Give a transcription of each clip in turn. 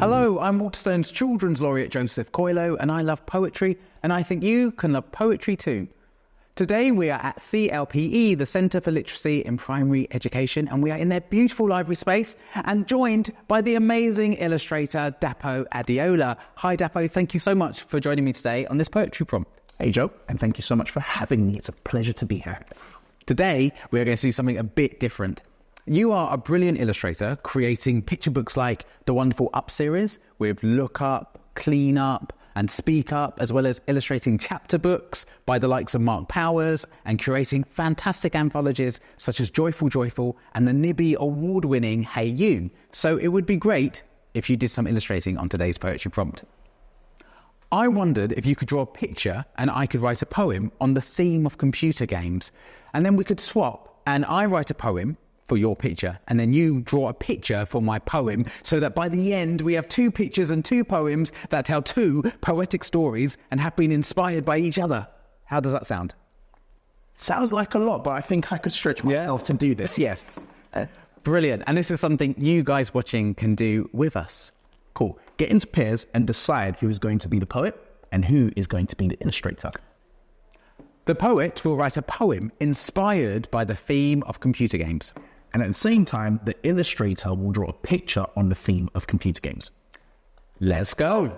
Hello, I'm Waterstones Children's Laureate Joseph Coelho, and I love poetry, and I think you can love poetry too. Today we are at CLPE, the Centre for Literacy in Primary Education, and we are in their beautiful library space and joined by the amazing illustrator Dapo Adeola. Hi Dapo, thank you so much for joining me today on this poetry prompt. Hey Joe, and thank you so much for having me. It's a pleasure to be here. Today we are going to do something a bit different. You are a brilliant illustrator, creating picture books like the wonderful Up series with Look Up, Clean Up and Speak Up, as well as illustrating chapter books by the likes of Mark Powers and curating fantastic anthologies such as Joyful Joyful and the Nibby award-winning Hey You. So it would be great if you did some illustrating on today's poetry prompt. I wondered if you could draw a picture and I could write a poem on the theme of computer games, and then we could swap and I write a poem for your picture, and then you draw a picture for my poem, so that by the end we have two pictures and two poems that tell two poetic stories and have been inspired by each other. How does that sound? Sounds like a lot, but I think I could stretch myself to do this. Yes. Brilliant. And this is something you guys watching can do with us. Cool. Get into pairs and decide who is going to be the poet and who is going to be the illustrator. The poet will write a poem inspired by the theme of computer games. And at the same time, the illustrator will draw a picture on the theme of computer games. Let's go.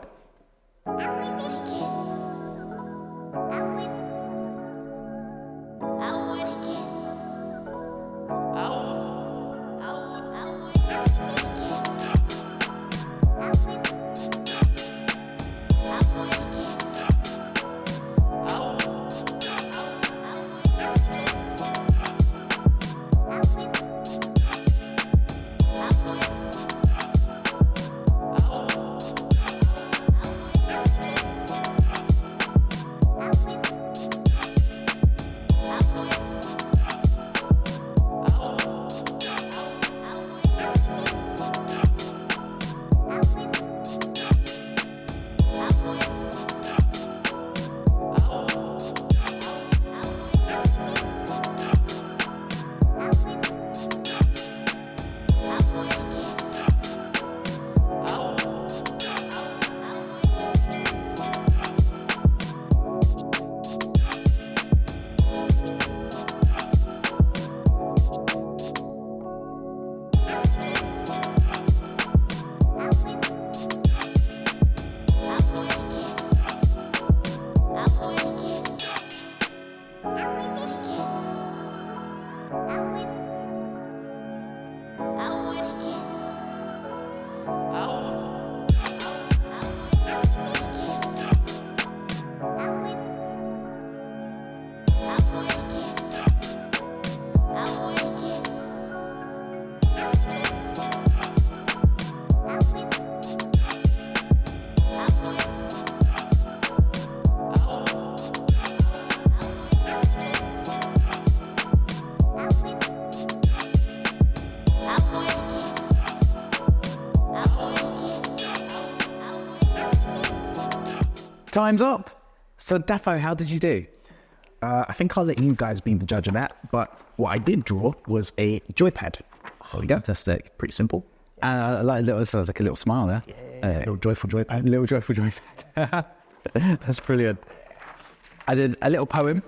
Time's up. So Dapo, how did you do? I think I'll let you guys be the judge of that, but what I did draw was a joypad. There we go. Fantastic. Pretty simple. Sounds like a little smile there. A little joyful joypad. A little joyful joypad. That's brilliant. I did a little poem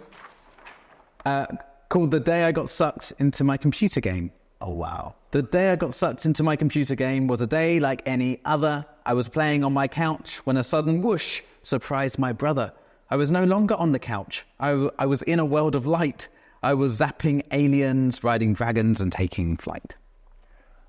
called The Day I Got Sucked Into My Computer Game. Oh, wow. The day I got sucked into my computer game was a day like any other. I was playing on my couch when a sudden whoosh surprised my brother. I was no longer on the couch. I was in a world of light. I was zapping aliens, riding dragons, and taking flight.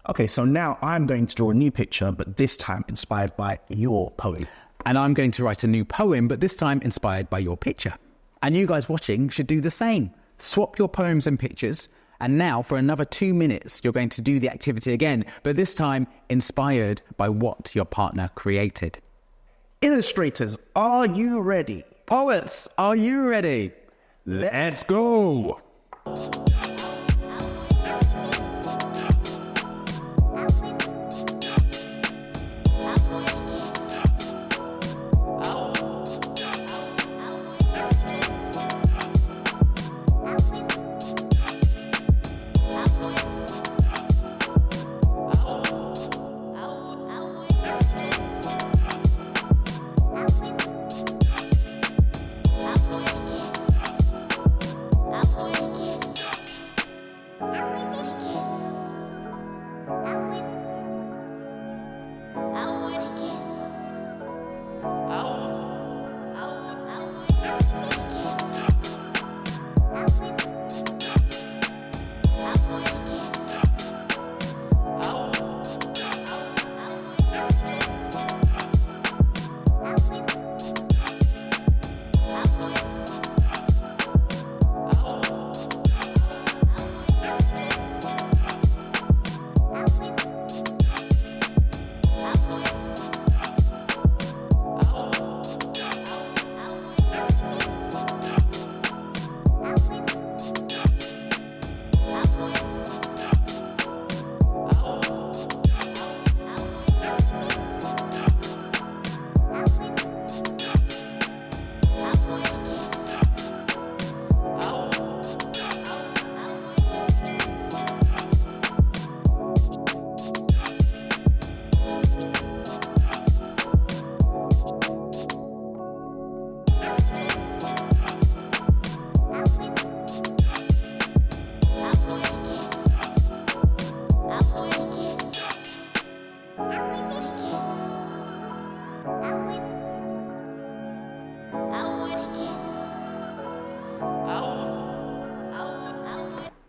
Okay, so now I'm going to draw a new picture, but this time inspired by your poem. And I'm going to write a new poem, but this time inspired by your picture. And you guys watching should do the same. Swap your poems and pictures. And now for another 2 minutes, you're going to do the activity again, but this time inspired by what your partner created. Illustrators, are you ready? Poets, are you ready? Let's go!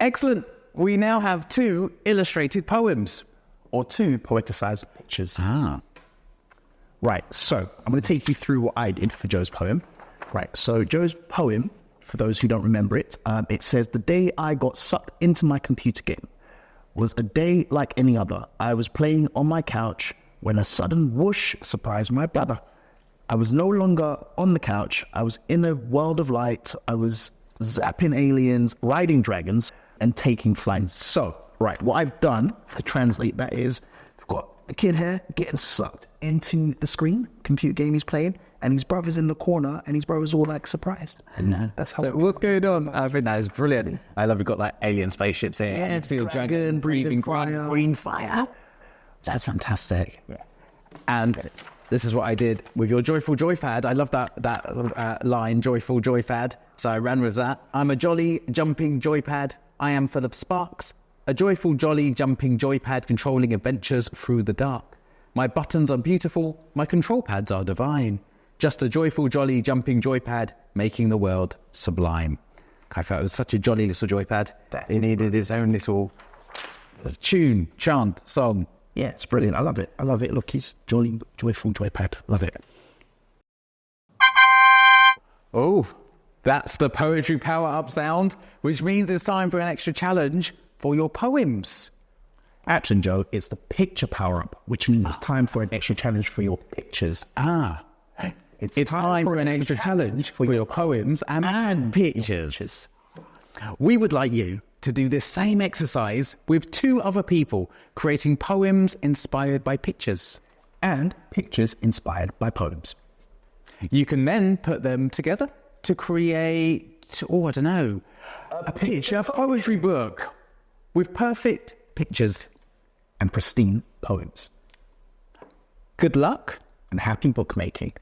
Excellent. We now have 2 illustrated poems. Or 2 poeticized pictures. Ah. Right, so I'm going to take you through what I did for Joe's poem. Right, so Joe's poem, for those who don't remember it, it says, "The day I got sucked into my computer game was a day like any other. I was playing on my couch when a sudden whoosh surprised my brother. I was no longer on the couch. I was in a world of light. I was zapping aliens, riding dragons, and taking flight." So, right, what I've done to translate that is, we've got a kid here getting sucked into the screen, computer game he's playing, and his brother's in the corner, and his brother's all like surprised. And that's how. So what's going on? I think that is brilliant. I love we've got like alien spaceships here. Yeah, Steel dragon, breathing fire. green fire. That's fantastic. Yeah. And this is what I did with your joyful joypad. I love that line, joyful joypad. So I ran with that. I'm a jolly jumping joypad. I am full of sparks. A joyful, jolly jumping joypad controlling adventures through the dark. My buttons are beautiful. My control pads are divine. Just a joyful, jolly jumping joypad making the world sublime. I felt it was such a jolly little joypad. It needed its own little tune, chant, song. Yeah, it's brilliant. I love it. I love it. Look, he's jolly, joyful joypad. Love it. Oh, that's the poetry power-up sound, which means it's time for an extra challenge for your poems. Actually, Joe, it's the picture power-up, which means it's time for an extra challenge for your pictures. Ah, it's time for an extra challenge for your poems and pictures. We would like you to do this same exercise with 2 other people, creating poems inspired by pictures. And pictures inspired by poems. You can then put them together to create, a picture poetry book with perfect pictures and pristine poems. Good luck and happy bookmaking.